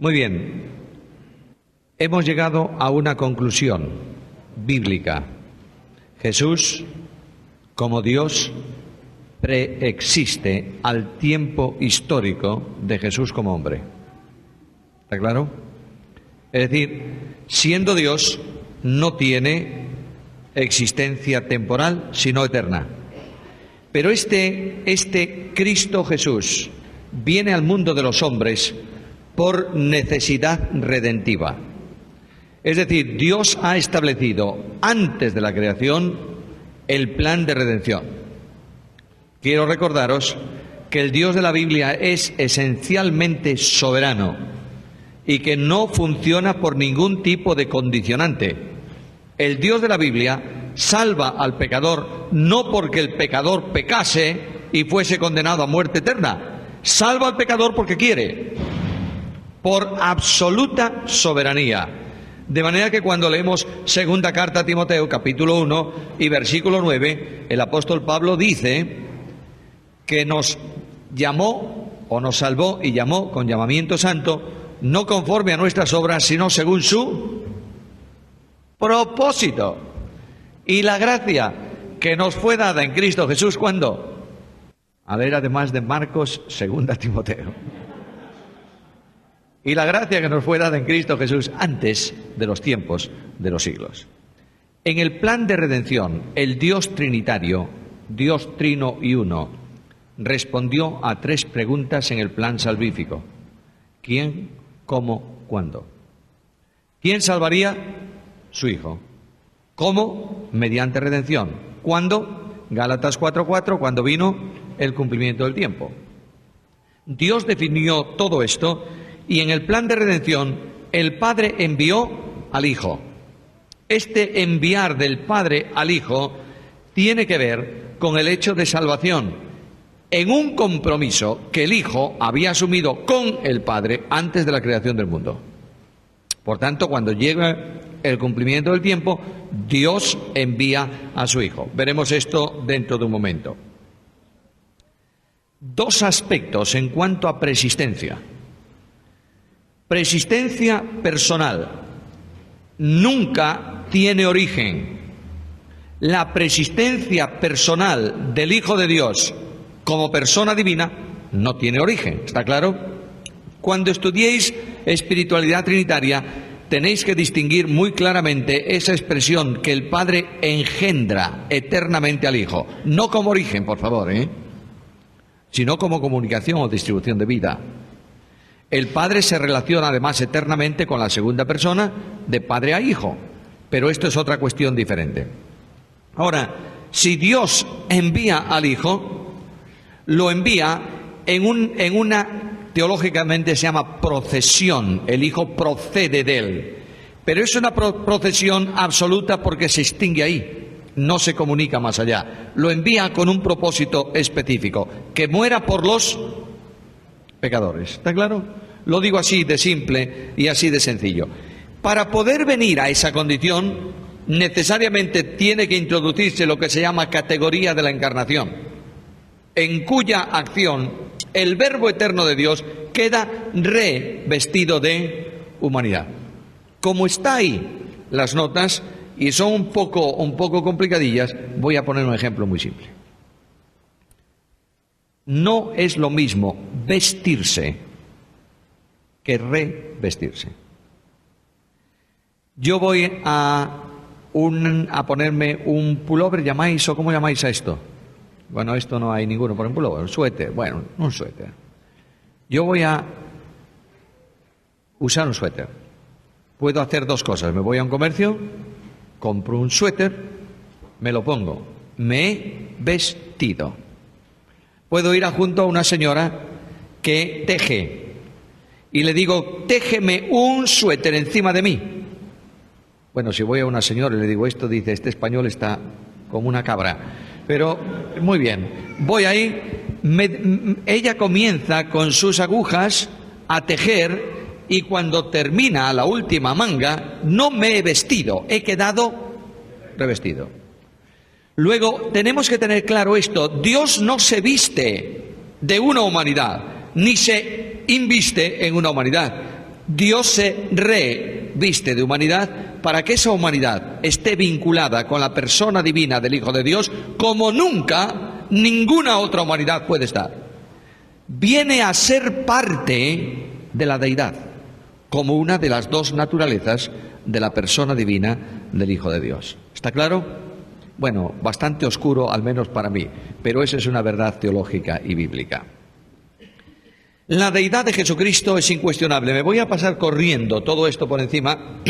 Muy bien, hemos llegado a una conclusión bíblica. Jesús, como Dios, preexiste al tiempo histórico de Jesús como hombre. ¿Está claro? Es decir, siendo Dios, no tiene existencia temporal, sino eterna. Pero este Cristo Jesús viene al mundo de los hombres por necesidad redentiva. Es decir, Dios ha establecido antes de la creación el plan de redención. Quiero recordaros que el Dios de la Biblia es esencialmente soberano y que no funciona por ningún tipo de condicionante. El Dios de la Biblia salva al pecador no porque el pecador pecase y fuese condenado a muerte eterna. Salva al pecador porque quiere, por absoluta soberanía. De manera que cuando leemos segunda carta a Timoteo, capítulo 1 y versículo 9, el apóstol Pablo dice que nos llamó o nos salvó y llamó con llamamiento santo, no conforme a nuestras obras, sino según su propósito. Y la gracia que nos fue dada en Cristo Jesús, ¿cuándo? A ver, además de Marcos, segunda Timoteo. Y la gracia que nos fue dada en Cristo Jesús antes de los tiempos de los siglos. En el plan de redención, el Dios trinitario, Dios trino y uno, respondió a 3 preguntas en el plan salvífico. ¿Quién? ¿Cómo? ¿Cuándo? ¿Quién salvaría? Su Hijo. ¿Cómo? Mediante redención. ¿Cuándo? Gálatas 4:4, cuando vino el cumplimiento del tiempo. Dios definió todo esto y en el plan de redención el Padre envió al Hijo. Este enviar del Padre al Hijo tiene que ver con el hecho de salvación, en un compromiso que el Hijo había asumido con el Padre antes de la creación del mundo. Por tanto, cuando llega el cumplimiento del tiempo, Dios envía a su Hijo. Veremos esto dentro de un momento. 2 aspectos en cuanto a preexistencia. Preexistencia personal nunca tiene origen. La preexistencia personal del Hijo de Dios como persona divina no tiene origen, ¿está claro? Cuando estudiéis espiritualidad trinitaria, tenéis que distinguir muy claramente esa expresión que el Padre engendra eternamente al Hijo, no como origen, por favor, sino como comunicación o distribución de vida. El Padre se relaciona además eternamente con la segunda persona, de Padre a Hijo, pero esto es otra cuestión diferente. Ahora, si Dios envía al Hijo, lo envía en una, teológicamente se llama procesión, el Hijo procede de él, pero es una procesión absoluta porque se extingue ahí, no se comunica más allá, lo envía con un propósito específico, que muera por los pecadores. ¿Está claro? Lo digo así de simple y así de sencillo. Para poder venir a esa condición, necesariamente tiene que introducirse lo que se llama categoría de la encarnación, en cuya acción el Verbo eterno de Dios queda revestido de humanidad. Como está ahí las notas, y son un poco complicadillas, voy a poner un ejemplo muy simple. No es lo mismo vestirse que revestirse. Yo voy a ponerme un pullover, ¿llamáis o cómo llamáis a esto? Bueno, esto no hay ninguno por un pullover, un suéter, bueno, un suéter. Yo voy a usar un suéter. Puedo hacer 2 cosas, me voy a un comercio, compro un suéter, me lo pongo, me he vestido. Puedo ir junto a una señora que teje y le digo, téjeme un suéter encima de mí. Bueno, si voy a una señora y le digo esto, dice, este español está como una cabra. Pero, muy bien, voy ahí, ella comienza con sus agujas a tejer y cuando termina la última manga, no me he vestido, he quedado revestido. Luego, tenemos que tener claro esto, Dios no se viste de una humanidad, ni se inviste en una humanidad. Dios se reviste de humanidad para que esa humanidad esté vinculada con la persona divina del Hijo de Dios como nunca ninguna otra humanidad puede estar. Viene a ser parte de la deidad, como una de las dos naturalezas de la persona divina del Hijo de Dios. ¿Está claro? Bueno, bastante oscuro, al menos para mí, pero esa es una verdad teológica y bíblica. La deidad de Jesucristo es incuestionable. Me voy a pasar corriendo todo esto por encima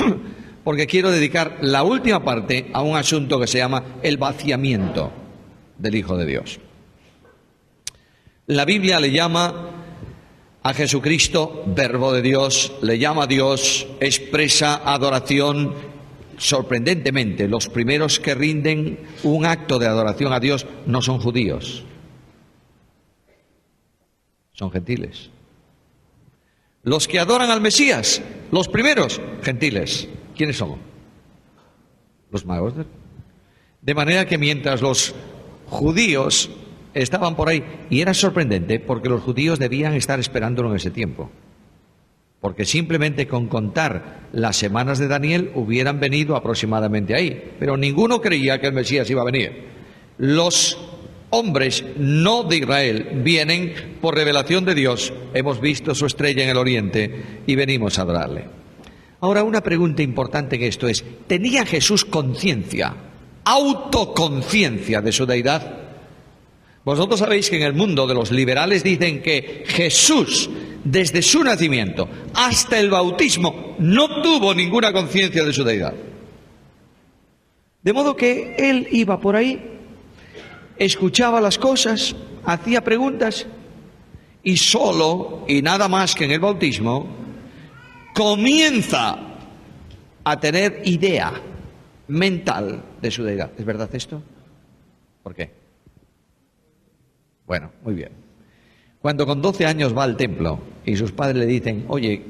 porque quiero dedicar la última parte a un asunto que se llama el vaciamiento del Hijo de Dios. La Biblia le llama a Jesucristo Verbo de Dios, le llama a Dios, expresa adoración. Sorprendentemente, los primeros que rinden un acto de adoración a Dios no son judíos, son gentiles. Los que adoran al Mesías, los primeros, gentiles. ¿Quiénes son? Los magos. De manera que mientras los judíos estaban por ahí, y era sorprendente porque los judíos debían estar esperándolo en ese tiempo, porque simplemente con contar las semanas de Daniel hubieran venido aproximadamente ahí, pero ninguno creía que el Mesías iba a venir. Los hombres no de Israel vienen por revelación de Dios, hemos visto su estrella en el oriente y venimos a adorarle. Ahora, una pregunta importante en esto es, ¿tenía Jesús conciencia, autoconciencia de su deidad? Vosotros sabéis que en el mundo de los liberales dicen que Jesús, desde su nacimiento hasta el bautismo, no tuvo ninguna conciencia de su deidad. De modo que él iba por ahí, escuchaba las cosas, hacía preguntas y solo y nada más que en el bautismo comienza a tener idea mental de su deidad. ¿Es verdad esto? ¿Por qué? Bueno, muy bien. Cuando con 12 años va al templo y sus padres le dicen, oye,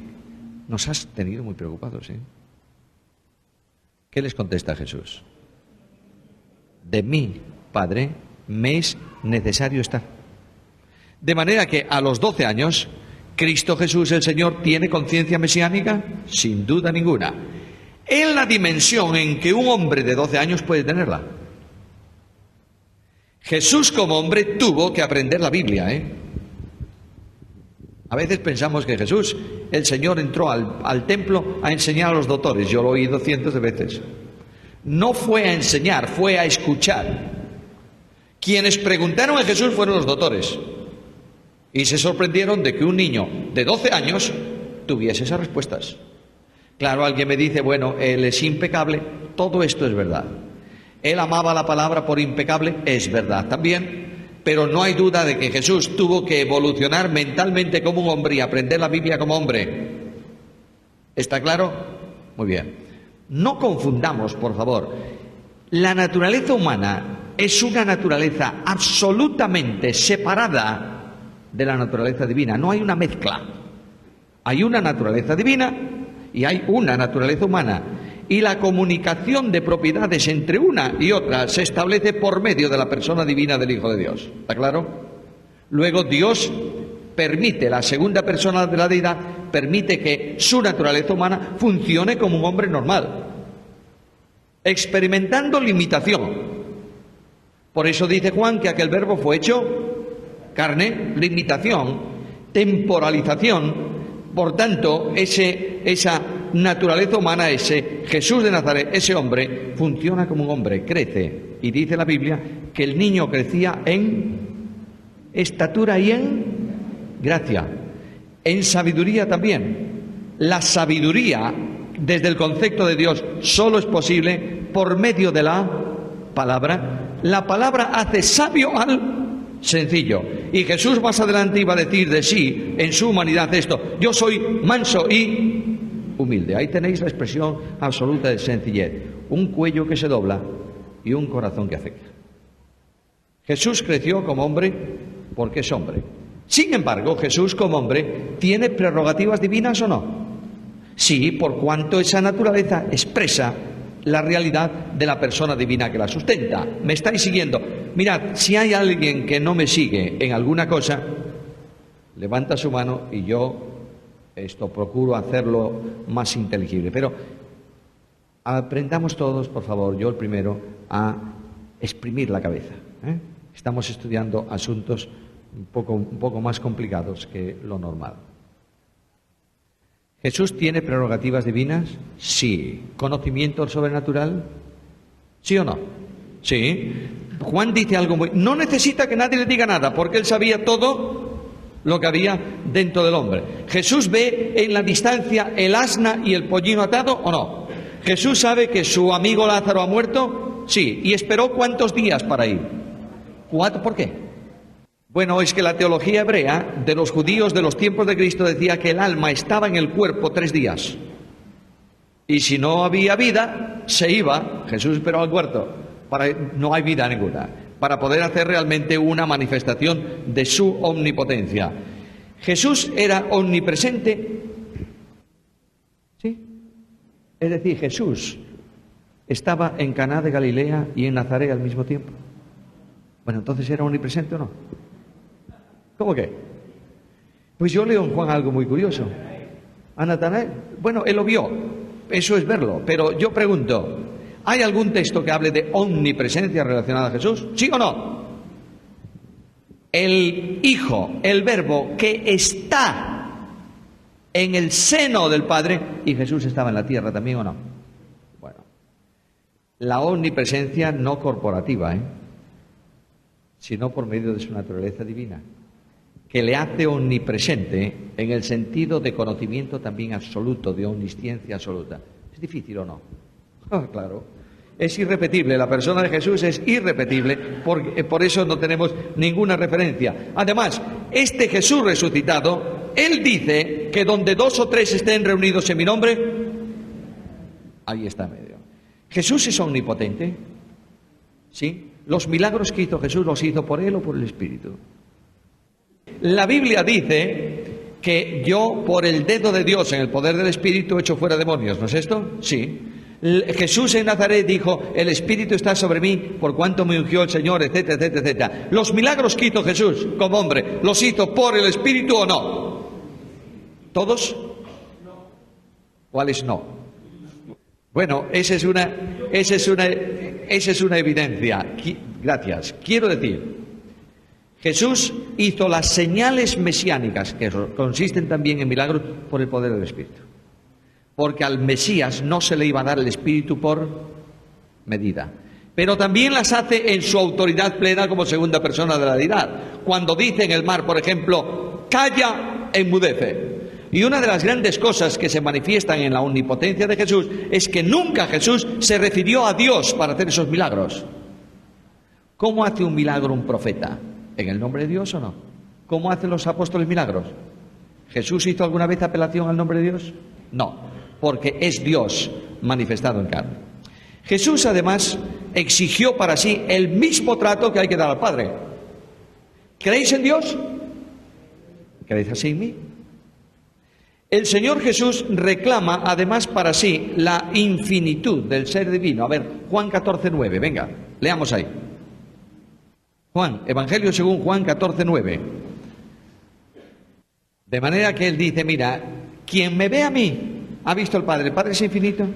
nos has tenido muy preocupados, ¿eh? ¿Qué les contesta Jesús? De mí, Padre, me es necesario estar. De manera que a los 12 años, Cristo Jesús el Señor tiene conciencia mesiánica, sin duda ninguna, en la dimensión en que un hombre de 12 años puede tenerla. Jesús como hombre tuvo que aprender la Biblia, ¿eh? A veces pensamos que Jesús, el Señor, entró al templo a enseñar a los doctores. Yo lo he oído cientos de veces. No fue a enseñar, fue a escuchar. Quienes preguntaron a Jesús fueron los doctores y se sorprendieron de que un niño de 12 años tuviese esas respuestas. Claro, alguien me dice, bueno, él es impecable. Todo esto es verdad. Él amaba la palabra por impecable, es verdad también, pero no hay duda de que Jesús tuvo que evolucionar mentalmente como un hombre y aprender la Biblia como hombre. ¿Está claro? Muy bien. No confundamos, por favor. La naturaleza humana es una naturaleza absolutamente separada de la naturaleza divina. No hay una mezcla. Hay una naturaleza divina y hay una naturaleza humana. Y la comunicación de propiedades entre una y otra se establece por medio de la persona divina del Hijo de Dios. ¿Está claro? Luego Dios permite, la segunda persona de la deidad, permite que su naturaleza humana funcione como un hombre normal, experimentando limitación. Por eso dice Juan que aquel verbo fue hecho carne, limitación, temporalización. Por tanto, esa naturaleza humana, ese Jesús de Nazaret, ese hombre, funciona como un hombre, crece. Y dice la Biblia que el niño crecía en estatura y en gracia, en sabiduría también. La sabiduría, desde el concepto de Dios, solo es posible por medio de la palabra. La palabra hace sabio al sencillo. Y Jesús más adelante iba a decir de sí, en su humanidad, esto: yo soy manso y humilde. Ahí tenéis la expresión absoluta de sencillez. Un cuello que se dobla y un corazón que acepta. Jesús creció como hombre porque es hombre. Sin embargo, Jesús como hombre tiene prerrogativas divinas, ¿o no? Sí, por cuanto esa naturaleza expresa la realidad de la persona divina que la sustenta. ¿Me estáis siguiendo? Mirad, si hay alguien que no me sigue en alguna cosa, levanta su mano y yo Esto procuro hacerlo más inteligible, pero aprendamos todos, por favor, yo el primero, a exprimir la cabeza. Estamos estudiando asuntos un poco más complicados que lo normal. ¿Jesús tiene prerrogativas divinas? Sí. ¿Conocimiento sobrenatural? ¿Sí o no? Sí. Juan dice algo no necesita que nadie le diga nada, porque él sabía todo lo que había dentro del hombre. ¿Jesús ve en la distancia el asna y el pollino atado o no? ¿Jesús sabe que su amigo Lázaro ha muerto? Sí. ¿Y esperó cuántos días para ir? 4. ¿Por qué? Bueno, es que la teología hebrea de los judíos de los tiempos de Cristo decía que el alma estaba en el cuerpo 3 días. Y si no había vida, se iba. Jesús esperó al cuarto. No hay vida ninguna. Para poder hacer realmente una manifestación de su omnipotencia. Jesús era omnipresente. ¿Sí? Es decir, Jesús estaba en Caná de Galilea y en Nazaret al mismo tiempo. Bueno, entonces, ¿era omnipresente o no? ¿Cómo que? Pues yo leo en Juan algo muy curioso. A Natanael, bueno, él lo vio, eso es verlo, pero yo pregunto, ¿hay algún texto que hable de omnipresencia relacionada a Jesús? ¿Sí o no? El Hijo, el Verbo que está en el seno del Padre, y Jesús estaba en la tierra también, ¿o no? Bueno, la omnipresencia no corporativa, sino por medio de su naturaleza divina, que le hace omnipresente en el sentido de conocimiento también absoluto, de omnisciencia absoluta. ¿Es difícil o no? Claro. Es irrepetible, la persona de Jesús es irrepetible, por eso no tenemos ninguna referencia. Además, este Jesús resucitado, Él dice que donde 2 o 3 estén reunidos en mi nombre, ahí está en medio. ¿Jesús es omnipotente? ¿Sí? ¿Los milagros que hizo Jesús los hizo por Él o por el Espíritu? La Biblia dice que yo, por el dedo de Dios, en el poder del Espíritu, echo fuera demonios, ¿no es esto? Sí. Jesús en Nazaret dijo, el Espíritu está sobre mí, por cuanto me ungió el Señor, etcétera, etcétera, etcétera. ¿Los milagros que hizo Jesús como hombre, los hizo por el Espíritu o no? ¿Todos? ¿Cuáles no? Bueno, esa es una evidencia. Gracias. Quiero decir, Jesús hizo las señales mesiánicas, que consisten también en milagros, por el poder del Espíritu. Porque al Mesías no se le iba a dar el Espíritu por medida. Pero también las hace en su autoridad plena como segunda persona de la deidad. Cuando dice en el mar, por ejemplo, calla, enmudece. Y una de las grandes cosas que se manifiestan en la omnipotencia de Jesús es que nunca Jesús se refirió a Dios para hacer esos milagros. ¿Cómo hace un milagro un profeta? ¿En el nombre de Dios o no? ¿Cómo hacen los apóstoles milagros? ¿Jesús hizo alguna vez apelación al nombre de Dios? No, porque es Dios manifestado en carne. Jesús además exigió para sí el mismo trato que hay que dar al Padre. ¿Creéis en Dios? ¿Creéis así en mí? El Señor Jesús reclama además para sí la infinitud del ser divino. A ver, Juan 14:9, venga, leamos ahí. Juan, Evangelio según Juan 14:9. De manera que él dice, mira, quien me ve a mí, ha visto al Padre. El Padre es infinito.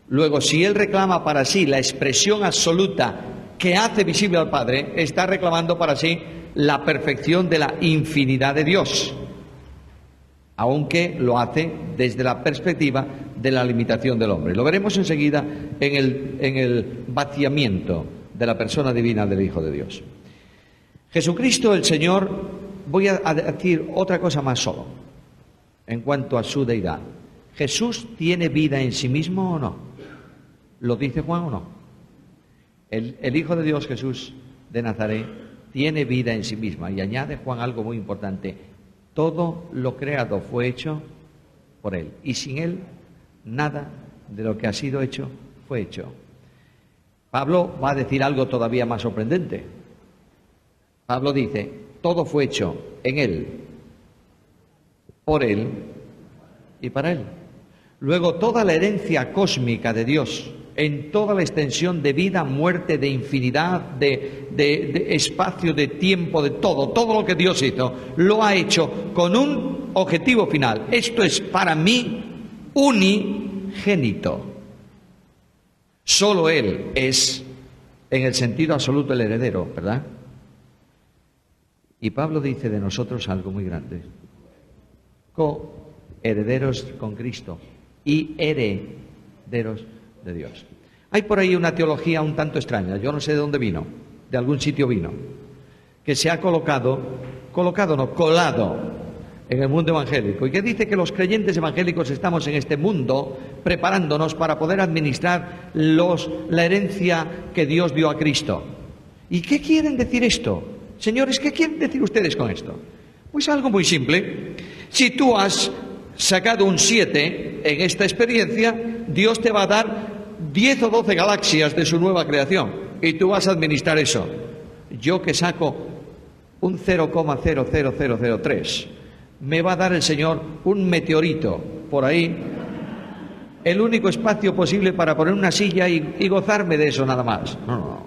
Luego, si él reclama para sí la expresión absoluta que hace visible al Padre, está reclamando para sí la perfección de la infinidad de Dios, aunque lo hace desde la perspectiva de la limitación del hombre. Lo veremos enseguida en el vaciamiento de la persona divina del Hijo de Dios. Jesucristo el Señor, voy a decir otra cosa más solo, en cuanto a su deidad. ¿Jesús tiene vida en sí mismo o no? ¿Lo dice Juan o no? El Hijo de Dios, Jesús de Nazaret, tiene vida en sí misma. Y añade Juan algo muy importante. Todo lo creado fue hecho por Él. Y sin Él, nada de lo que ha sido hecho fue hecho. Pablo va a decir algo todavía más sorprendente. Pablo dice, todo fue hecho en Él, por Él y para Él. Luego, toda la herencia cósmica de Dios, en toda la extensión de vida, muerte, de infinidad, de espacio, de tiempo, de todo lo que Dios hizo, lo ha hecho con un objetivo final. Esto es para mí unigénito. Solo Él es, en el sentido absoluto, el heredero, ¿verdad? Y Pablo dice de nosotros algo muy grande. Coherederos con Cristo y herederos de Dios. Hay por ahí una teología un tanto extraña, yo no sé de dónde vino, de algún sitio vino, que se ha colado en el mundo evangélico, y que dice que los creyentes evangélicos estamos en este mundo preparándonos para poder administrar la herencia que Dios dio a Cristo. ¿Y qué quieren decir esto? Señores, ¿qué quieren decir ustedes con esto? Pues algo muy simple. Si tú has sacado un 7 en esta experiencia, Dios te va a dar 10 o 12 galaxias de su nueva creación, y tú vas a administrar eso. Yo que saco un 0,00003, me va a dar el Señor un meteorito por ahí, el único espacio posible para poner una silla y gozarme de eso nada más. No.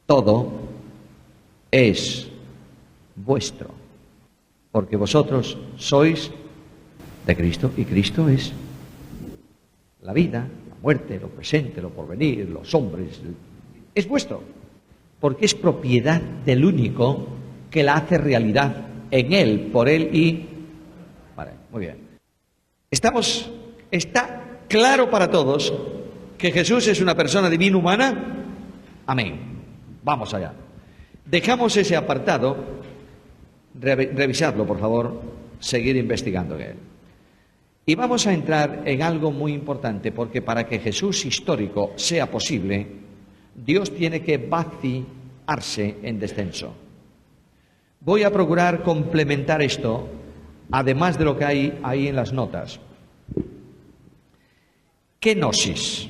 Todo es vuestro, porque vosotros sois de Cristo, y Cristo es la vida, la muerte, lo presente, lo porvenir, los hombres. Es vuestro, porque es propiedad del único que la hace realidad en Él, por Él y... Vale, muy bien. ¿Está claro para todos que Jesús es una persona divina humana? Amén. Vamos allá. Dejamos ese apartado, revisadlo, por favor, seguir investigando en él. Y vamos a entrar en algo muy importante, porque para que Jesús histórico sea posible, Dios tiene que vaciarse en descenso. Voy a procurar complementar esto, además de lo que hay ahí en las notas. Kenosis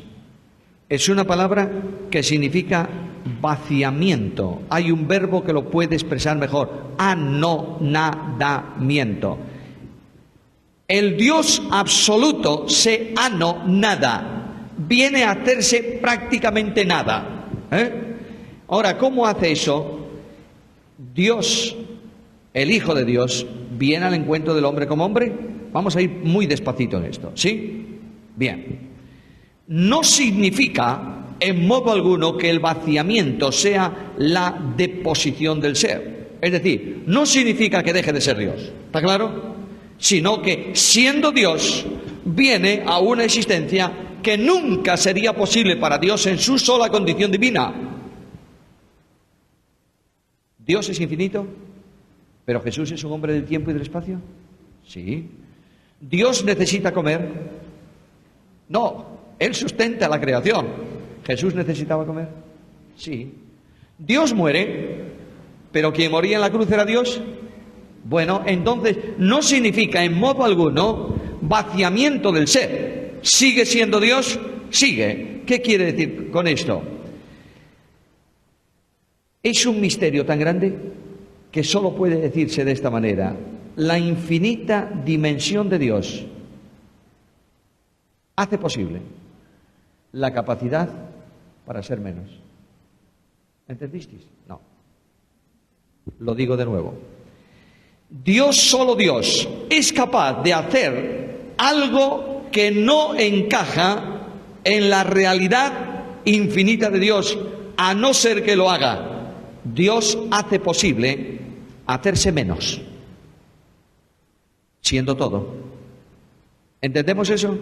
es una palabra que significa vaciamiento. Hay un verbo que lo puede expresar mejor: anonadamiento. El Dios absoluto se anonada, viene a hacerse prácticamente nada. Ahora, ¿cómo hace eso? Dios, el Hijo de Dios, viene al encuentro del hombre como hombre. Vamos a ir muy despacito en esto, ¿sí? Bien. No significa en modo alguno que el vaciamiento sea la deposición del ser. Es decir, no significa que deje de ser Dios, ¿está claro? Sino que, siendo Dios, viene a una existencia que nunca sería posible para Dios en su sola condición divina. ¿Dios es infinito? ¿Pero Jesús es un hombre del tiempo y del espacio? Sí. ¿Dios necesita comer? No, Él sustenta la creación. ¿Jesús necesitaba comer? Sí. ¿Dios muere? ¿Pero quien moría en la cruz era Dios? Bueno, entonces no significa en modo alguno vaciamiento del ser. ¿Sigue siendo Dios? Sigue. ¿Qué quiere decir con esto? Es un misterio tan grande que solo puede decirse de esta manera: la infinita dimensión de Dios hace posible la capacidad para ser menos. ¿Entendisteis? No. Lo digo de nuevo. Dios, solo Dios, es capaz de hacer algo que no encaja en la realidad infinita de Dios, a no ser que lo haga. Dios hace posible hacerse menos, siendo todo. ¿Entendemos eso?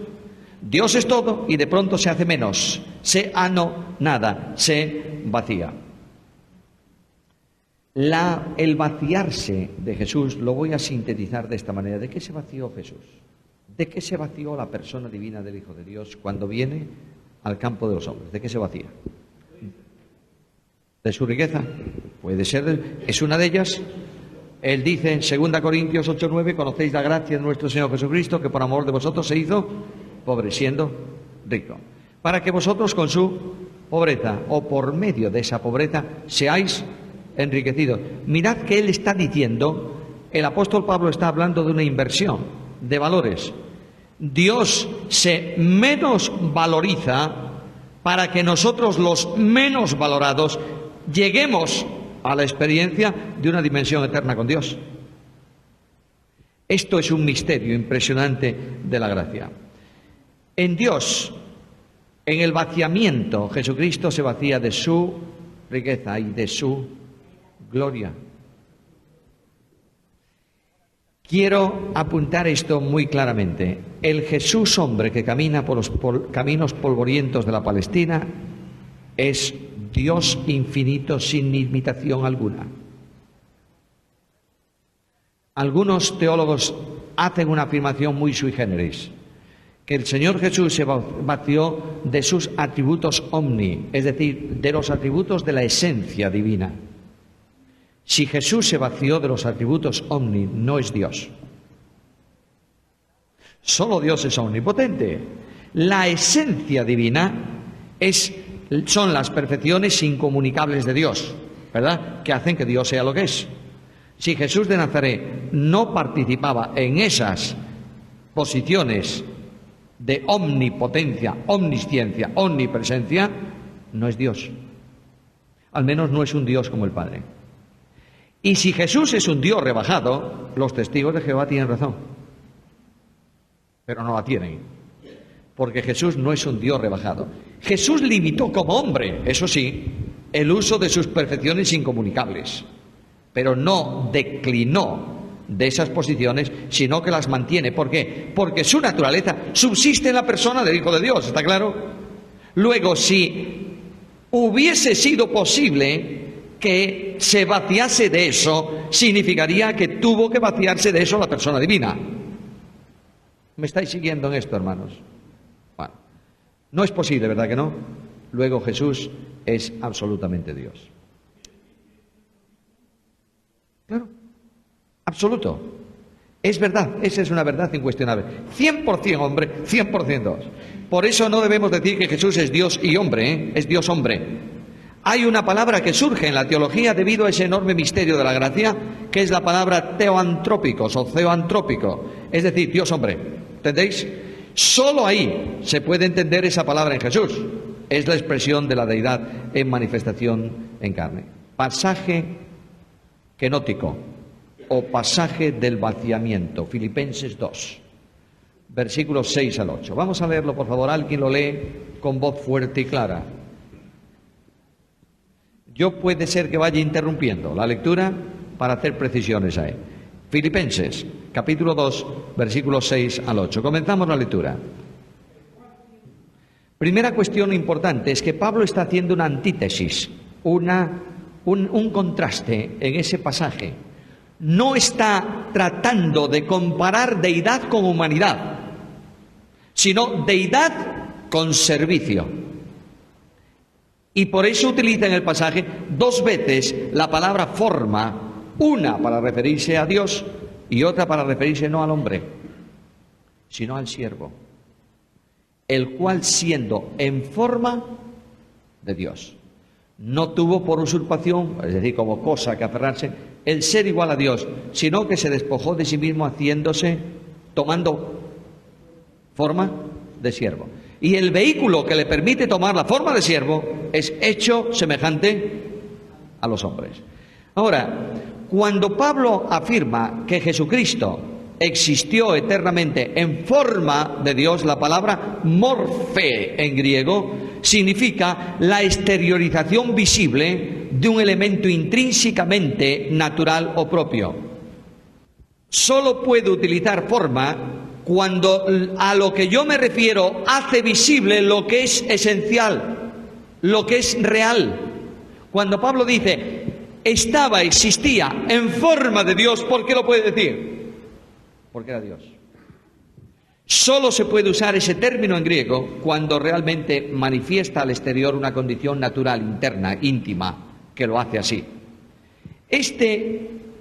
Dios es todo y de pronto se hace menos, se anonada, se vacía. El vaciarse de Jesús lo voy a sintetizar de esta manera. ¿De qué se vació Jesús? ¿De qué se vació la persona divina del Hijo de Dios cuando viene al campo de los hombres? ¿De qué se vacía? ¿De su riqueza? Puede ser, es una de ellas. Él dice en 2 Corintios 8:9: conocéis la gracia de nuestro Señor Jesucristo, que por amor de vosotros se hizo pobre, siendo rico, para que vosotros con su pobreza, o por medio de esa pobreza, seáis enriquecidos. Mirad que él está diciendo, el apóstol Pablo está hablando de una inversión de valores. Dios se menos valoriza para que nosotros, los menos valorados, lleguemos a la experiencia de una dimensión eterna con Dios. Esto es un misterio impresionante de la gracia. En Dios, en el vaciamiento, Jesucristo se vacía de su riqueza y de su gloria. Quiero apuntar esto muy claramente. El Jesús hombre que camina por los caminos polvorientos de la Palestina es Dios infinito sin limitación alguna. Algunos teólogos hacen una afirmación muy sui generis, que el Señor Jesús se vació de sus atributos omni, es decir, de los atributos de la esencia divina. Si Jesús se vació de los atributos omni, no es Dios. Solo Dios es omnipotente. La esencia divina son las perfecciones incomunicables de Dios, ¿verdad?, que hacen que Dios sea lo que es. Si Jesús de Nazaret no participaba en esas posiciones de omnipotencia, omnisciencia, omnipresencia, no es Dios. Al menos no es un Dios como el Padre. Y si Jesús es un Dios rebajado, los testigos de Jehová tienen razón. Pero no la tienen. Porque Jesús no es un Dios rebajado. Jesús limitó como hombre, eso sí, el uso de sus perfecciones incomunicables. Pero no declinó de esas posiciones, sino que las mantiene. ¿Por qué? Porque su naturaleza subsiste en la persona del Hijo de Dios, ¿está claro? Luego, si hubiese sido posible que se vaciase de eso, significaría que tuvo que vaciarse de eso la persona divina. ¿Me estáis siguiendo en esto, hermanos? Bueno, no es posible, ¿verdad que no? Luego Jesús es absolutamente Dios. Claro, absoluto. Es verdad, esa es una verdad incuestionable. 100% hombre, 100% Dios. Por eso no debemos decir que Jesús es Dios y hombre, ¿eh? Es Dios hombre. Hay una palabra que surge en la teología debido a ese enorme misterio de la gracia, que es la palabra teoantrópicos o zoantrópico, es decir, Dios hombre. ¿Entendéis? Solo ahí se puede entender esa palabra en Jesús. Es la expresión de la deidad en manifestación en carne. Pasaje kenótico o pasaje del vaciamiento, Filipenses 2, versículos 6 al 8. Vamos a leerlo, por favor. Alguien lo lee con voz fuerte y clara. Yo puede ser que vaya interrumpiendo la lectura para hacer precisiones ahí. Filipenses, capítulo 2, versículos 6 al 8. Comenzamos la lectura. Primera cuestión importante es que Pablo está haciendo una antítesis, un contraste en ese pasaje. No está tratando de comparar deidad con humanidad, sino deidad con servicio. Y por eso utiliza en el pasaje dos veces la palabra forma, una para referirse a Dios y otra para referirse no al hombre, sino al siervo, el cual siendo en forma de Dios, no tuvo por usurpación, es decir, como cosa que aferrarse, el ser igual a Dios, sino que se despojó de sí mismo tomando forma de siervo. Y el vehículo que le permite tomar la forma de siervo es hecho semejante a los hombres. Ahora, cuando Pablo afirma que Jesucristo existió eternamente en forma de Dios, la palabra morfe en griego significa la exteriorización visible de un elemento intrínsecamente natural o propio. Solo puedo utilizar forma cuando a lo que yo me refiero hace visible lo que es esencial, lo que es real. Cuando Pablo dice, existía en forma de Dios, ¿por qué lo puede decir? Porque era Dios. Solo se puede usar ese término en griego cuando realmente manifiesta al exterior una condición natural, interna, íntima, que lo hace así.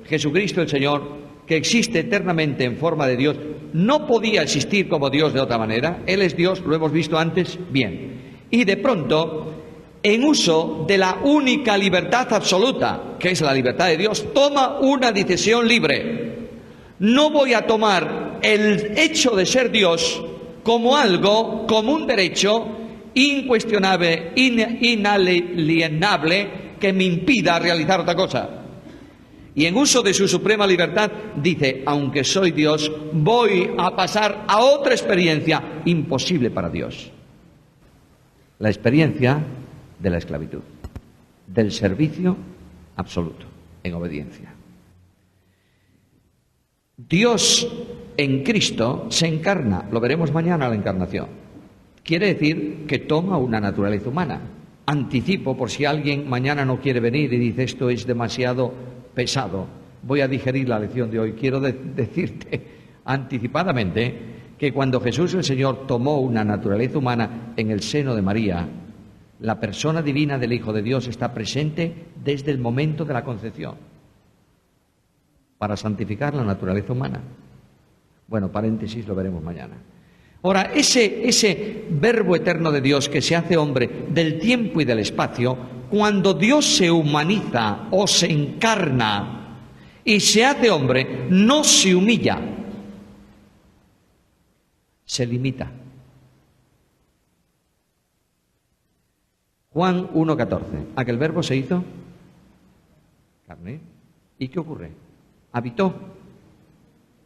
Jesucristo el Señor, que existe eternamente en forma de Dios, no podía existir como Dios de otra manera. Él es Dios, lo hemos visto antes, bien. Y de pronto, en uso de la única libertad absoluta, que es la libertad de Dios, toma una decisión libre. No voy a tomar el hecho de ser Dios como algo, como un derecho incuestionable, inalienable, que me impida realizar otra cosa. Y en uso de su suprema libertad dice, aunque soy Dios, voy a pasar a otra experiencia imposible para Dios. La experiencia de la esclavitud, del servicio absoluto, en obediencia. Dios en Cristo se encarna, lo veremos mañana la encarnación. Quiere decir que toma una naturaleza humana. Anticipo, por si alguien mañana no quiere venir y dice esto es demasiado pesado, voy a digerir la lección de hoy. Quiero decirte anticipadamente que cuando Jesús el Señor tomó una naturaleza humana en el seno de María, la persona divina del Hijo de Dios está presente desde el momento de la concepción para santificar la naturaleza humana. Bueno, paréntesis, lo veremos mañana. Ahora, ese verbo eterno de Dios que se hace hombre del tiempo y del espacio, cuando Dios se humaniza o se encarna y se hace hombre, no se humilla, se limita. Juan 1,14. Aquel verbo se hizo carne. ¿Y qué ocurre? Habitó.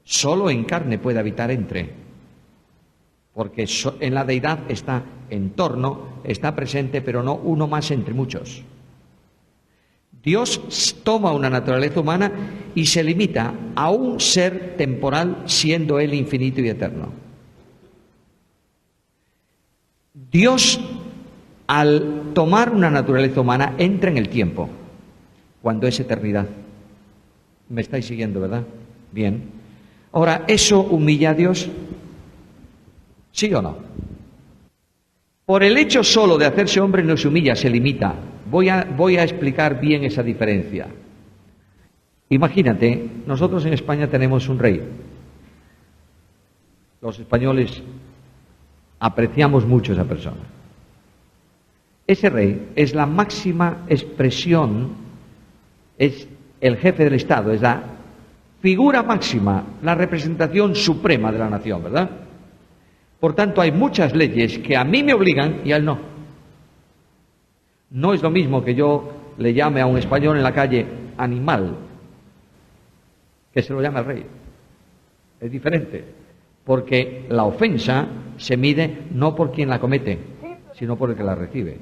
Solo en carne puede habitar entre. Porque en la deidad está en torno, está presente, pero no uno más entre muchos. Dios toma una naturaleza humana y se limita a un ser temporal, siendo Él infinito y eterno. Dios, al tomar una naturaleza humana, entra en el tiempo, cuando es eternidad. ¿Me estáis siguiendo, verdad? Bien. Ahora, ¿eso humilla a Dios? ¿Sí o no? Por el hecho solo de hacerse hombre no se humilla, se limita. Voy a explicar bien esa diferencia. Imagínate, nosotros en España tenemos un rey. Los españoles apreciamos mucho a esa persona. Ese rey es la máxima expresión, es el jefe del Estado, es la figura máxima, la representación suprema de la nación, ¿verdad? Por tanto, hay muchas leyes que a mí me obligan y a él no. No es lo mismo que yo le llame a un español en la calle animal, que se lo llame al rey. Es diferente, porque la ofensa se mide no por quien la comete, sino por el que la recibe.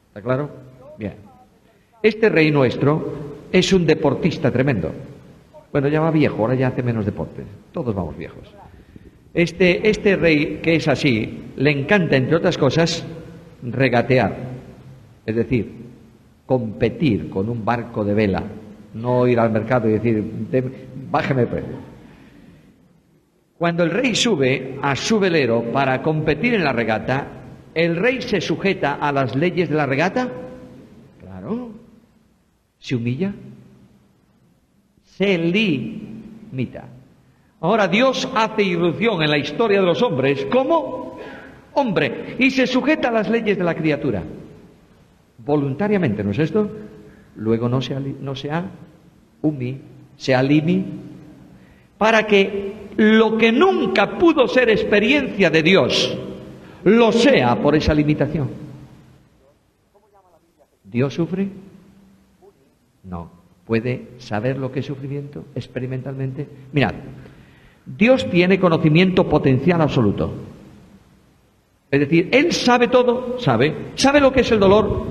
¿Está claro? Bien. Este rey nuestro es un deportista tremendo. Bueno, ya va viejo, ahora ya hace menos deporte. Todos vamos viejos. Este rey, que es así, le encanta, entre otras cosas, regatear. Es decir, competir con un barco de vela. No ir al mercado y decir, bájeme el precio. Cuando el rey sube a su velero para competir en la regata, ¿el rey se sujeta a las leyes de la regata? Claro. ¿Se humilla? Se limita. Ahora Dios hace irrupción en la historia de los hombres como hombre y se sujeta a las leyes de la criatura. Voluntariamente, ¿no es esto? Luego no se alimi, para que lo que nunca pudo ser experiencia de Dios, lo sea por esa limitación. ¿Dios sufre? No. ¿Puede saber lo que es sufrimiento experimentalmente? Mirad, Dios tiene conocimiento potencial absoluto. Es decir, Él sabe todo, sabe lo que es el dolor.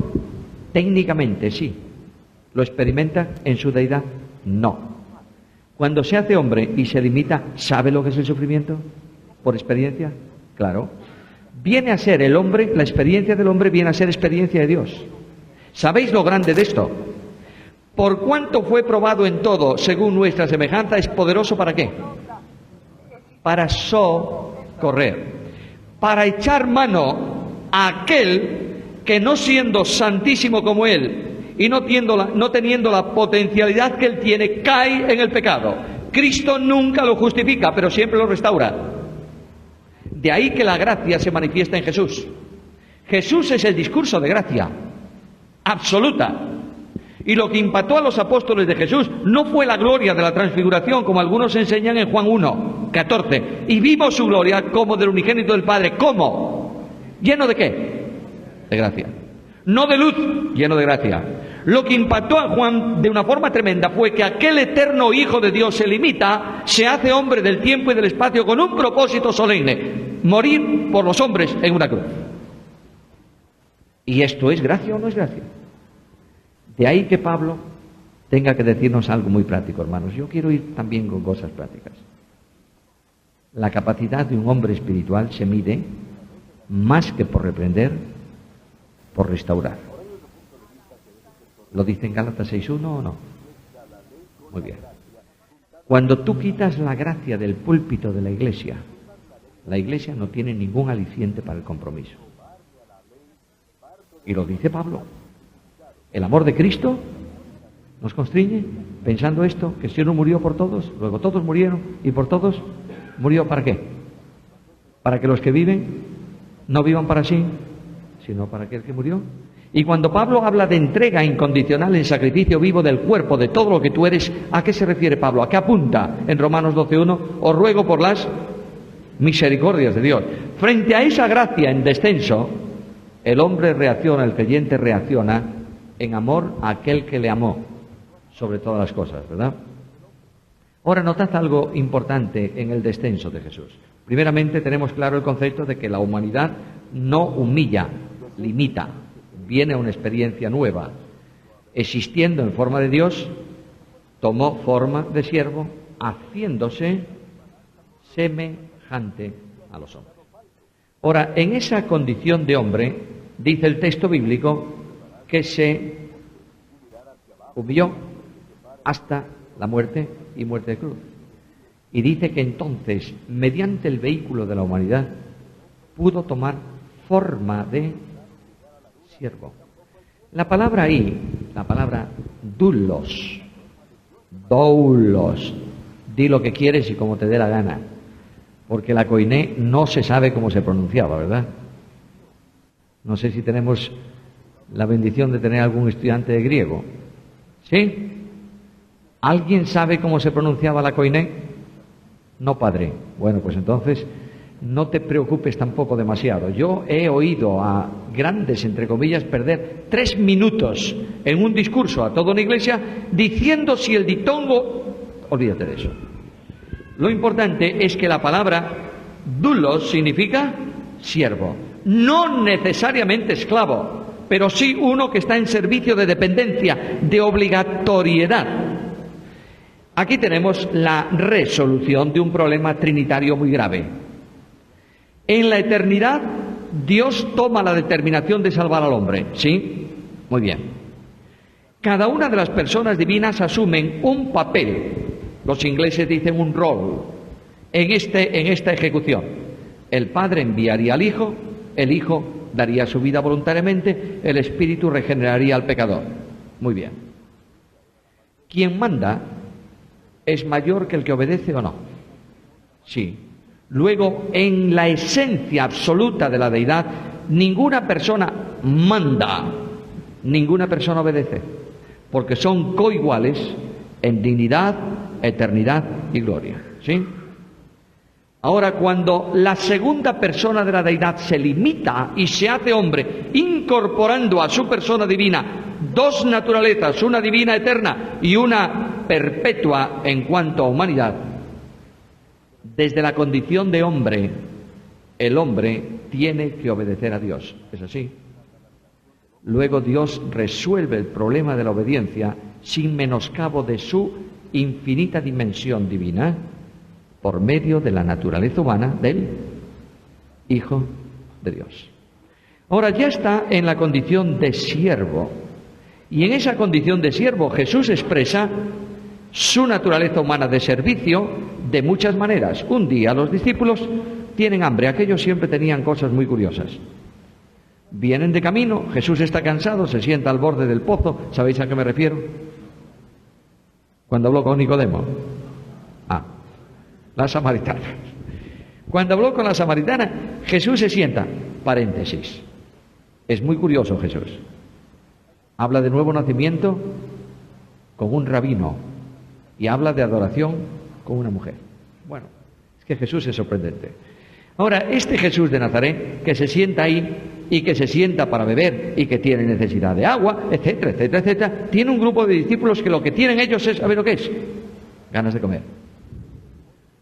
Técnicamente sí. ¿Lo experimenta en su deidad? No. Cuando se hace hombre y se limita, ¿sabe lo que es el sufrimiento? ¿Por experiencia? Claro. Viene a ser el hombre, la experiencia del hombre viene a ser experiencia de Dios. ¿Sabéis lo grande de esto? Por cuanto fue probado en todo, según nuestra semejanza, es poderoso ¿para qué? Para socorrer, para echar mano a aquel que no siendo santísimo como Él y no teniendo la potencialidad que Él tiene, cae en el pecado. Cristo nunca lo justifica, pero siempre lo restaura. De ahí que la gracia se manifiesta en Jesús. Jesús es el discurso de gracia absoluta. Y lo que impactó a los apóstoles de Jesús no fue la gloria de la transfiguración, como algunos enseñan en Juan 1:14. Y vimos su gloria como del unigénito del Padre. ¿Cómo? ¿Lleno de qué? De gracia. No de luz, lleno de gracia. Lo que impactó a Juan de una forma tremenda fue que aquel eterno Hijo de Dios se limita, se hace hombre del tiempo y del espacio con un propósito solemne: morir por los hombres en una cruz. ¿Y esto es gracia o no es gracia? De ahí que Pablo tenga que decirnos algo muy práctico, hermanos. Yo quiero ir también con cosas prácticas. La capacidad de un hombre espiritual se mide más que por reprender, por restaurar. ¿Lo dice en Gálatas 6:1 o no? Muy bien. Cuando tú quitas la gracia del púlpito de la iglesia no tiene ningún aliciente para el compromiso. Y lo dice Pablo. El amor de Cristo nos constriñe, pensando esto, que si uno murió por todos, luego todos murieron, y por todos murió ¿para qué? Para que los que viven no vivan para sí, sino para aquel que murió. Y cuando Pablo habla de entrega incondicional en sacrificio vivo del cuerpo, de todo lo que tú eres, ¿a qué se refiere Pablo? ¿A qué apunta en Romanos 12:1? Os ruego por las misericordias de Dios. Frente a esa gracia en descenso, el hombre reacciona, el creyente reacciona en amor a aquel que le amó sobre todas las cosas, ¿verdad? Ahora, notad algo importante en el descenso de Jesús. Primeramente, tenemos claro el concepto de que la humanidad no humilla, limita, viene a una experiencia nueva. Existiendo en forma de Dios, tomó forma de siervo, haciéndose semejante a los hombres. Ahora, en esa condición de hombre, dice el texto bíblico que se humilló hasta la muerte y muerte de cruz. Y dice que entonces, mediante el vehículo de la humanidad, pudo tomar forma de siervo. La palabra ahí, la palabra doulos, di lo que quieres y como te dé la gana, porque la koiné no se sabe cómo se pronunciaba, ¿verdad? No sé si tenemos la bendición de tener algún estudiante de griego. ¿Sí? ¿Alguien sabe cómo se pronunciaba la koiné? No, padre. Bueno, pues entonces no te preocupes tampoco demasiado. Yo he oído a grandes, entre comillas, perder 3 minutos en un discurso a toda una iglesia diciendo si el diptongo... Olvídate de eso. Lo importante es que la palabra doulos significa siervo. No necesariamente esclavo, pero sí uno que está en servicio de dependencia, de obligatoriedad. Aquí tenemos la resolución de un problema trinitario muy grave. En la eternidad, Dios toma la determinación de salvar al hombre, ¿sí? Muy bien. Cada una de las personas divinas asumen un papel, los ingleses dicen un rol, en esta ejecución. El Padre enviaría al Hijo, el Hijo daría su vida voluntariamente, el Espíritu regeneraría al pecador. Muy bien. ¿Quién manda es mayor que el que obedece o no? Sí. Luego, en la esencia absoluta de la deidad, ninguna persona manda, ninguna persona obedece, porque son coiguales en dignidad, eternidad y gloria. ¿Sí? Ahora, cuando la segunda persona de la deidad se limita y se hace hombre, incorporando a su persona divina 2 naturalezas, una divina eterna y una perpetua en cuanto a humanidad, desde la condición de hombre, el hombre tiene que obedecer a Dios. ¿Es así? Luego Dios resuelve el problema de la obediencia sin menoscabo de su infinita dimensión divina por medio de la naturaleza humana del Hijo de Dios. Ahora ya está en la condición de siervo, y en esa condición de siervo Jesús expresa su naturaleza humana de servicio de muchas maneras. Un día los discípulos tienen hambre, aquellos siempre tenían cosas muy curiosas. Vienen de camino, Jesús está cansado, se sienta al borde del pozo. ¿Sabéis a qué me refiero? Cuando habló con Nicodemo. La samaritana. Cuando habló con la samaritana, Jesús se sienta. Paréntesis. Es muy curioso Jesús. Habla de nuevo nacimiento con un rabino y habla de adoración con una mujer. Bueno, es que Jesús es sorprendente. Ahora, este Jesús de Nazaret, que se sienta ahí, y que se sienta para beber y que tiene necesidad de agua, etcétera, etcétera, etcétera, tiene un grupo de discípulos que lo que tienen ellos es, ¿saber lo que es? Ganas de comer.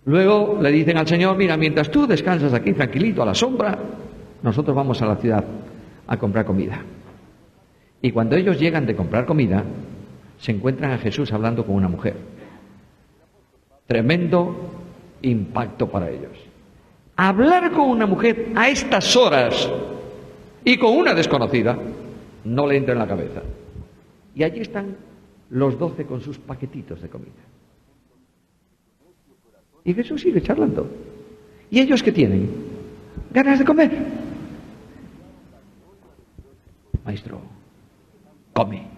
Luego le dicen al Señor, mira, mientras tú descansas aquí tranquilito a la sombra, nosotros vamos a la ciudad a comprar comida. Y cuando ellos llegan de comprar comida, se encuentran a Jesús hablando con una mujer. Tremendo impacto para ellos. Hablar con una mujer a estas horas y con una desconocida no le entra en la cabeza. Y allí están los 12 con sus paquetitos de comida. Y Jesús sigue charlando. ¿Y ellos qué tienen? Ganas de comer. Maestro, come.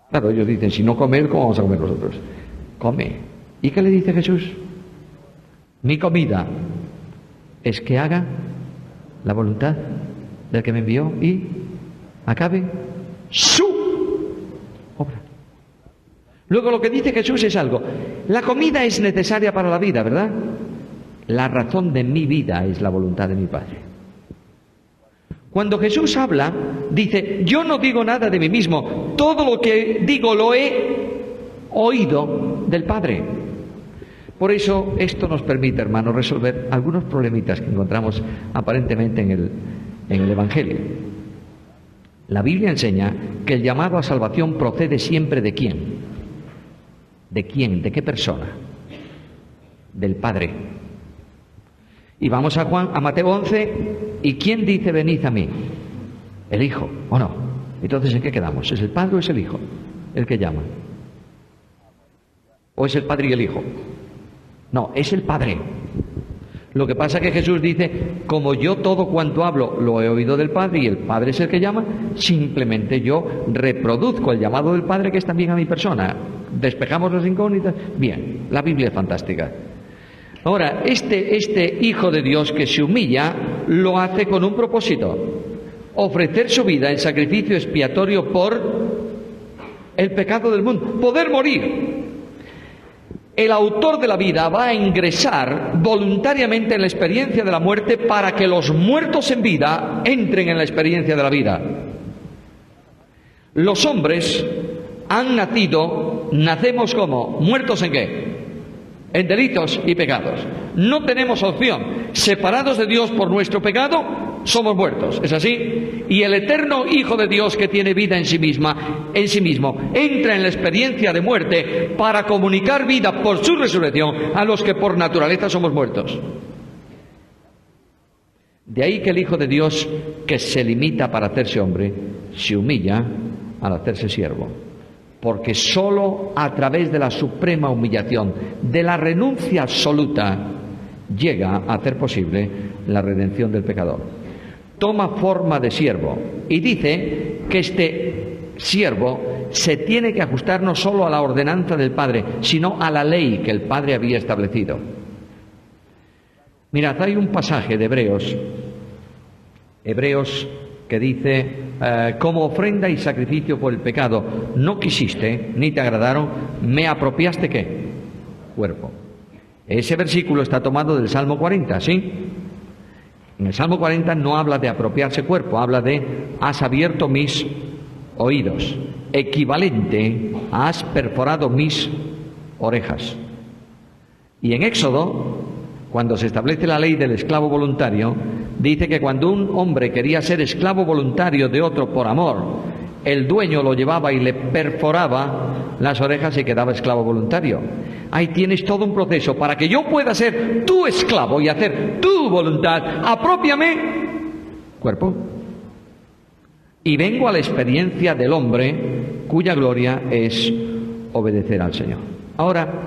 Claro, ellos dicen, si no come él, ¿cómo vamos a comer nosotros? Come. ¿Y qué le dice Jesús? Mi comida es que haga la voluntad del que me envió y acabe su obra. Luego lo que dice Jesús es algo. La comida es necesaria para la vida, ¿verdad? La razón de mi vida es la voluntad de mi Padre. Cuando Jesús habla, dice, yo no digo nada de mí mismo, todo lo que digo lo he oído del Padre. Por eso esto nos permite, hermanos, resolver algunos problemitas que encontramos aparentemente en el Evangelio. La Biblia enseña que el llamado a salvación procede siempre ¿de quién? ¿De quién? ¿De qué persona? Del Padre. Y vamos a Mateo 11, ¿y quién dice venid a mí? El Hijo, ¿o no? Entonces, ¿en qué quedamos? ¿Es el Padre o es el Hijo el que llama? ¿O es el Padre y el Hijo? No, es el Padre. Lo que pasa es que Jesús dice, como yo todo cuanto hablo lo he oído del Padre y el Padre es el que llama, simplemente yo reproduzco el llamado del Padre que es también a mi persona. ¿Despejamos las incógnitas? Bien, la Biblia es fantástica. Ahora, este Hijo de Dios que se humilla, lo hace con un propósito: ofrecer su vida en sacrificio expiatorio por el pecado del mundo, poder morir. El autor de la vida va a ingresar voluntariamente en la experiencia de la muerte para que los muertos en vida entren en la experiencia de la vida. Los hombres han nacemos como muertos ¿en qué? En delitos y pecados. No tenemos opción. Separados de Dios por nuestro pecado, somos muertos. ¿Es así? Y el eterno Hijo de Dios que tiene vida en sí mismo, entra en la experiencia de muerte para comunicar vida por su resurrección a los que por naturaleza somos muertos. De ahí que el Hijo de Dios, que se limita para hacerse hombre, se humilla al hacerse siervo. Porque sólo a través de la suprema humillación, de la renuncia absoluta, llega a hacer posible la redención del pecador. Toma forma de siervo y dice que este siervo se tiene que ajustar no solo a la ordenanza del Padre, sino a la ley que el Padre había establecido. Mirad, hay un pasaje de Hebreos que dice, como ofrenda y sacrificio por el pecado no quisiste, ni te agradaron, me apropiaste ¿qué? Cuerpo. Ese versículo está tomado del Salmo 40, ¿sí? En el Salmo 40 no habla de apropiarse cuerpo, habla de has abierto mis oídos, equivalente a has perforado mis orejas. Y en Éxodo, cuando se establece la ley del esclavo voluntario, dice que cuando un hombre quería ser esclavo voluntario de otro por amor, el dueño lo llevaba y le perforaba las orejas y quedaba esclavo voluntario. Ahí tienes todo un proceso para que yo pueda ser tu esclavo y hacer tu voluntad. Aprópiame cuerpo. Y vengo a la experiencia del hombre cuya gloria es obedecer al Señor. Ahora,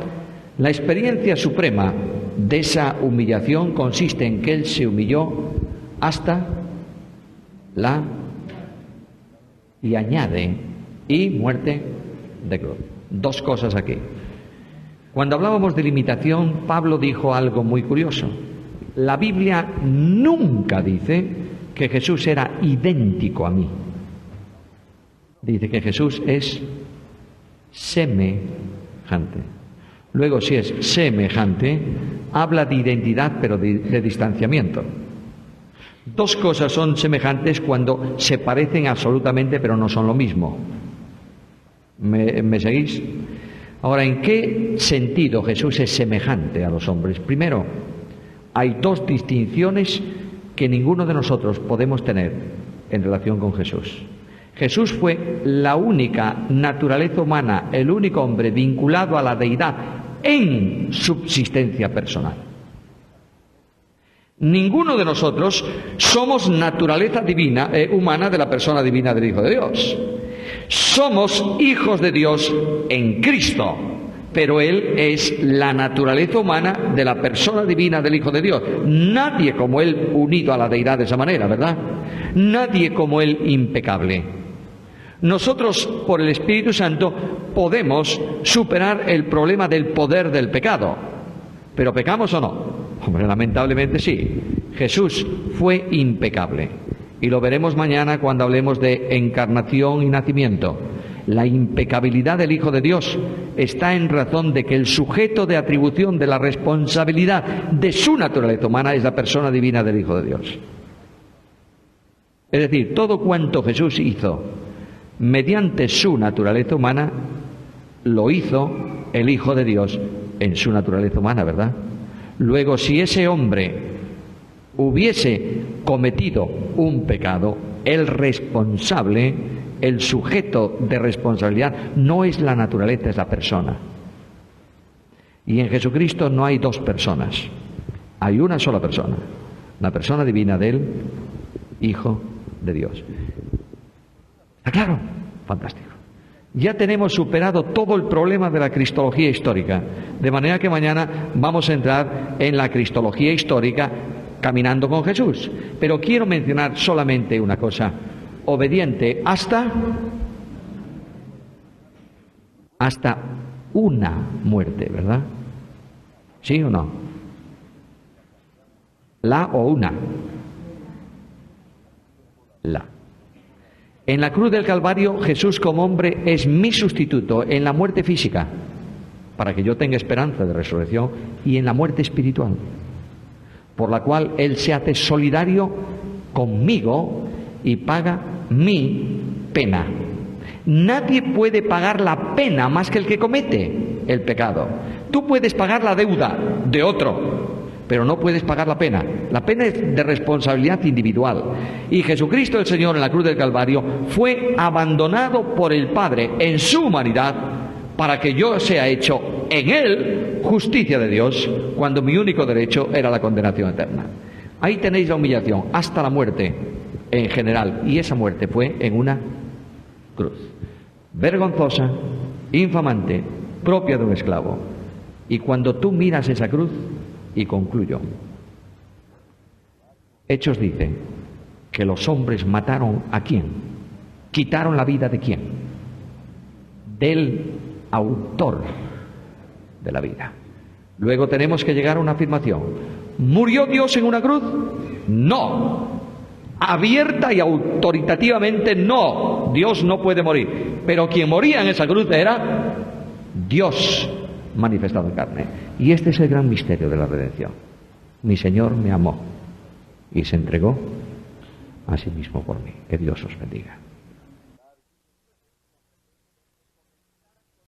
la experiencia suprema de esa humillación consiste en que Él se humilló hasta la y añade y muerte de gloria. Dos cosas aquí. Cuando hablábamos de limitación, Pablo dijo algo muy curioso. La Biblia nunca dice que Jesús era idéntico a mí. Dice que Jesús es semejante. Luego, si es semejante, habla de identidad, pero de distanciamiento. Dos cosas son semejantes cuando se parecen absolutamente pero no son lo mismo. ¿Me seguís? Ahora, ¿en qué sentido Jesús es semejante a los hombres? Primero, hay dos distinciones que ninguno de nosotros podemos tener en relación con Jesús. Jesús fue la única naturaleza humana, el único hombre vinculado a la deidad en subsistencia personal. Ninguno de nosotros somos naturaleza divina, humana de la persona divina del Hijo de Dios. Somos hijos de Dios en Cristo, pero Él es la naturaleza humana de la persona divina del Hijo de Dios. Nadie como Él unido a la deidad de esa manera, ¿verdad? Nadie como Él impecable. Nosotros, por el Espíritu Santo, podemos superar el problema del poder del pecado. ¿Pero pecamos o no? Hombre, lamentablemente sí. Jesús fue impecable. Y lo veremos mañana cuando hablemos de encarnación y nacimiento. La impecabilidad del Hijo de Dios está en razón de que el sujeto de atribución de la responsabilidad de su naturaleza humana es la persona divina del Hijo de Dios. Es decir, todo cuanto Jesús hizo mediante su naturaleza humana, lo hizo el Hijo de Dios en su naturaleza humana, ¿verdad? Luego, si ese hombre hubiese cometido un pecado, el responsable, el sujeto de responsabilidad, no es la naturaleza, es la persona. Y en Jesucristo no hay dos personas, hay una sola persona, la persona divina del Hijo de Dios. ¿Está claro? Fantástico. Ya tenemos superado todo el problema de la cristología histórica, de manera que mañana vamos a entrar en la cristología histórica caminando con Jesús. Pero quiero mencionar solamente una cosa: obediente hasta una muerte, ¿verdad? ¿Sí o no? ¿La o una? La. En la cruz del Calvario, Jesús como hombre es mi sustituto en la muerte física, para que yo tenga esperanza de resurrección, y en la muerte espiritual, por la cual Él se hace solidario conmigo y paga mi pena. Nadie puede pagar la pena más que el que comete el pecado. Tú puedes pagar la deuda de otro, pero no puedes pagar la pena. La pena es de responsabilidad individual. Y Jesucristo el Señor en la cruz del Calvario fue abandonado por el Padre en su humanidad para que yo sea hecho en Él justicia de Dios, cuando mi único derecho era la condenación eterna. Ahí tenéis la humillación hasta la muerte en general, y esa muerte fue en una cruz. Vergonzosa, infamante, propia de un esclavo. Y cuando tú miras esa cruz, y concluyo, Hechos dice que los hombres mataron ¿a quién? Quitaron la vida ¿de quién? Del autor de la vida. Luego tenemos que llegar a una afirmación: ¿murió Dios en una cruz? No. Abierta y autoritativamente no. Dios no puede morir. Pero quien moría en esa cruz era Dios manifestado en carne. Y este es el gran misterio de la redención. Mi Señor me amó y se entregó a sí mismo por mí. Que Dios os bendiga.